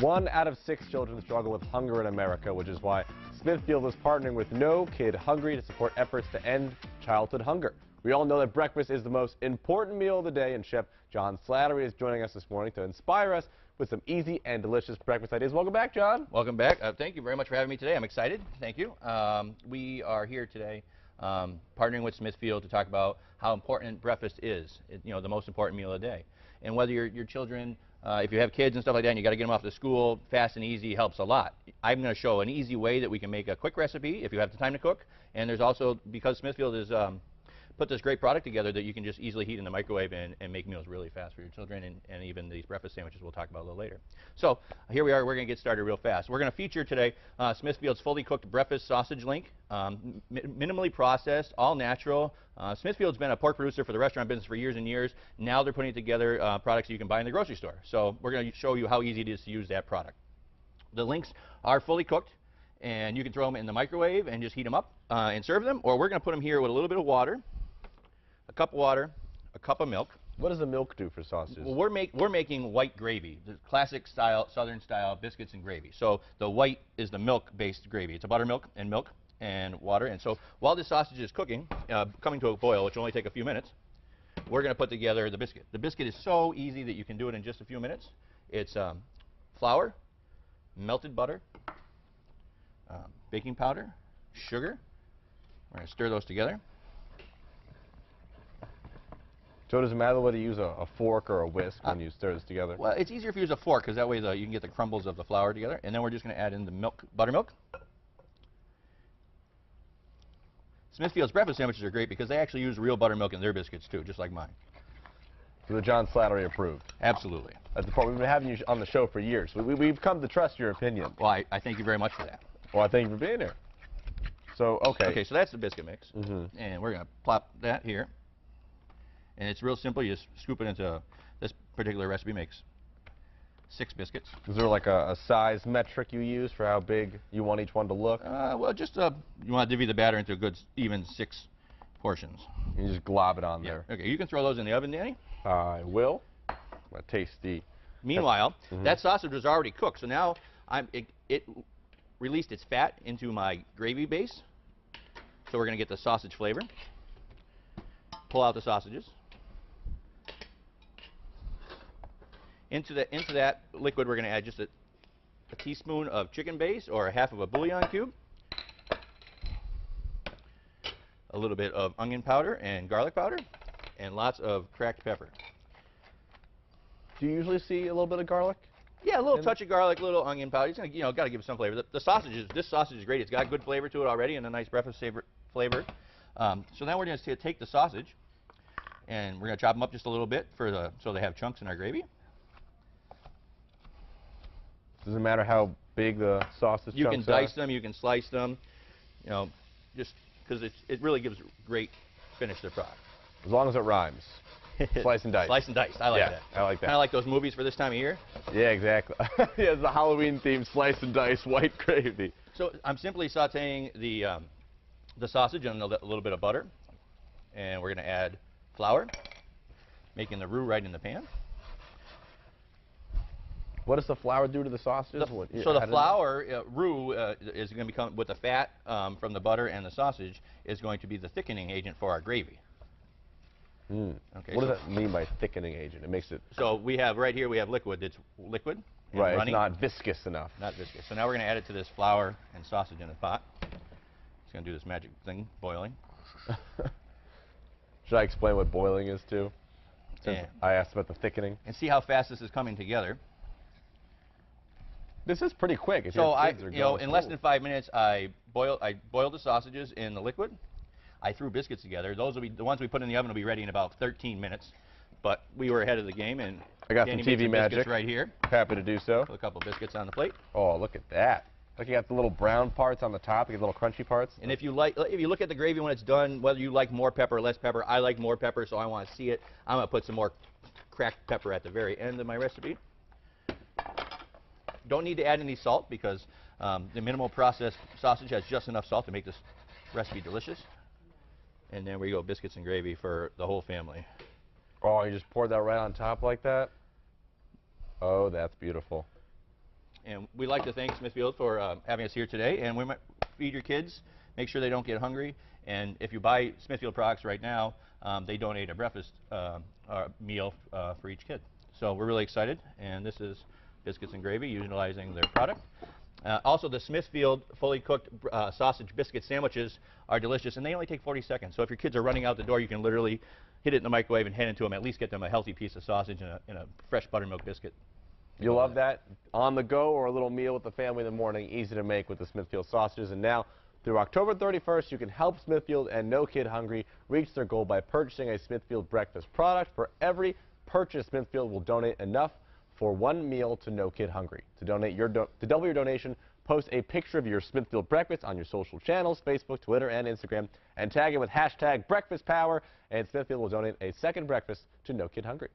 1 out of 6 children struggle with hunger in America, which is why Smithfield is partnering with No Kid Hungry to support efforts to end childhood hunger. We all know that breakfast is the most important meal of the day, and Chef John Slattery is joining us this morning to inspire us with some easy and delicious breakfast ideas. Welcome back, John. Welcome back. Thank you very much for having me today. I'm excited. Thank you. We are here today partnering with Smithfield to talk about how important breakfast is, the most important meal of the day. And whether your children, if you have kids and stuff like that and you got to get them off to school, fast and easy helps a lot. I'm going to show an easy way that we can make a quick recipe if you have the time to cook. And there's also, because Smithfield is put this great product together, that you can just easily heat in the microwave and make meals really fast for your children, and even these breakfast sandwiches we'll talk about a little later. So here we are. We're going to get started real fast. We're going to feature today Smithfield's fully cooked breakfast sausage link, minimally processed, all natural. Smithfield's been a pork producer for the restaurant business for years and years. Now they're putting together products you can buy in the grocery store. So we're going to show you how easy it is to use that product. The links are fully cooked, and you can throw them in the microwave and just heat them up and serve them, or we're going to put them here with a little bit of water. A cup of water, a cup of milk. What does the milk do for sausages? Well, we're making white gravy, the classic style, southern style biscuits and gravy. So the white is the milk-based gravy. It's a buttermilk and water. And so while this sausage is cooking, coming to a boil, which will only take a few minutes, we're going to put together the biscuit. The biscuit is so easy that you can do it in just a few minutes. It's flour, melted butter, baking powder, sugar. We're going to stir those together. So does it matter whether you use a fork or a whisk when you stir this together? Well, it's easier if you use a fork, because that way you can get the crumbles of the flour together. And then we're just going to add in the buttermilk. Smithfield's breakfast sandwiches are great because they actually use real buttermilk in their biscuits too, just like mine. So the John Slattery approved. Absolutely. That's the part. We've been having you on the show for years. We've come to trust your opinion. Well, I thank you very much for that. Well, I thank you for being here. So, okay. Okay, so that's the biscuit mix. And we're going to plop that here. And it's real simple. You just scoop it into, this particular recipe makes 6 biscuits. Is there like a size metric you use for how big you want each one to look? Well, just you want to divvy the batter into a good even 6 portions. You just glob it on there. Okay, you can throw those in the oven, Danny. I will. A tasty. Meanwhile, that sausage was already cooked, so now it released its fat into my gravy base. So we're going to get the sausage flavor. Pull out the sausages. Into that liquid, we're going to add just a teaspoon of chicken base or a half of a bouillon cube, a little bit of onion powder and garlic powder, and lots of cracked pepper. Do you usually see a little bit of garlic? Yeah, a little touch of garlic, a little onion powder. It's gonna, got to give it some flavor. This sausage is great. It's got good flavor to it already and a nice breakfast flavor. So now we're going to take the sausage and we're going to chop them up just a little bit so they have chunks in our gravy. Does it matter how big the sausage chunks are? You can dice them, you can slice them, just because it really gives great finish to the product. As long as it rhymes. Slice and dice. Slice and dice. I like that. I like that. Kind of like those movies for this time of year. Yeah, exactly. Yeah, it's the Halloween themed slice and dice white gravy. So I'm simply sauteing the sausage in a little bit of butter, and we're going to add flour, making the roux right in the pan. What does the flour do to the sausages? So the flour, roux, is going to become, with the fat from the butter and the sausage, is going to be the thickening agent for our gravy. Okay, what does that mean by thickening agent? It makes it... So we have, right here, we have liquid. It's liquid and right, runny. It's not viscous enough. Not viscous. So now we're going to add it to this flour and sausage in a pot. It's going to do this magic thing, boiling. Should I explain what boiling is, too? Since Yeah. I asked about the thickening. And see how fast this is coming together. This is pretty quick. So in less than 5 minutes, I boiled the sausages in the liquid. I threw biscuits together. Those will be the ones we put in the oven. Will be ready in about 13 minutes. But we were ahead of the game, and I got Danny some TV magic biscuits right here. Happy to do so. Put a couple biscuits on the plate. Oh, look at that! Look, you got the little brown parts on the top. You get little crunchy parts. And if you look at the gravy when it's done, whether you like more pepper or less pepper, I like more pepper, so I want to see it. I'm going to put some more cracked pepper at the very end of my recipe. Don't need to add any salt because the minimal processed sausage has just enough salt to make this recipe delicious. And there we go, biscuits and gravy for the whole family. Oh, you just poured that right on top like that? Oh, that's beautiful. And we'd like to thank Smithfield for having us here today. And we might feed your kids, make sure they don't get hungry. And if you buy Smithfield products right now, they donate a breakfast meal for each kid. So we're really excited. And this is biscuits and gravy, utilizing their product. Also, the Smithfield fully cooked sausage biscuit sandwiches are delicious, and they only take 40 seconds. So if your kids are running out the door, you can literally hit it in the microwave and hand it to them. At least get them a healthy piece of sausage and a fresh buttermilk biscuit. You love that? On the go or a little meal with the family in the morning, easy to make with the Smithfield sausages. And now, through October 31st, you can help Smithfield and No Kid Hungry reach their goal by purchasing a Smithfield breakfast product. For every purchase, Smithfield will donate enough for one meal to No Kid Hungry. To double your donation, post a picture of your Smithfield breakfast on your social channels, Facebook, Twitter, and Instagram, and tag it with #BreakfastPower, and Smithfield will donate a second breakfast to No Kid Hungry.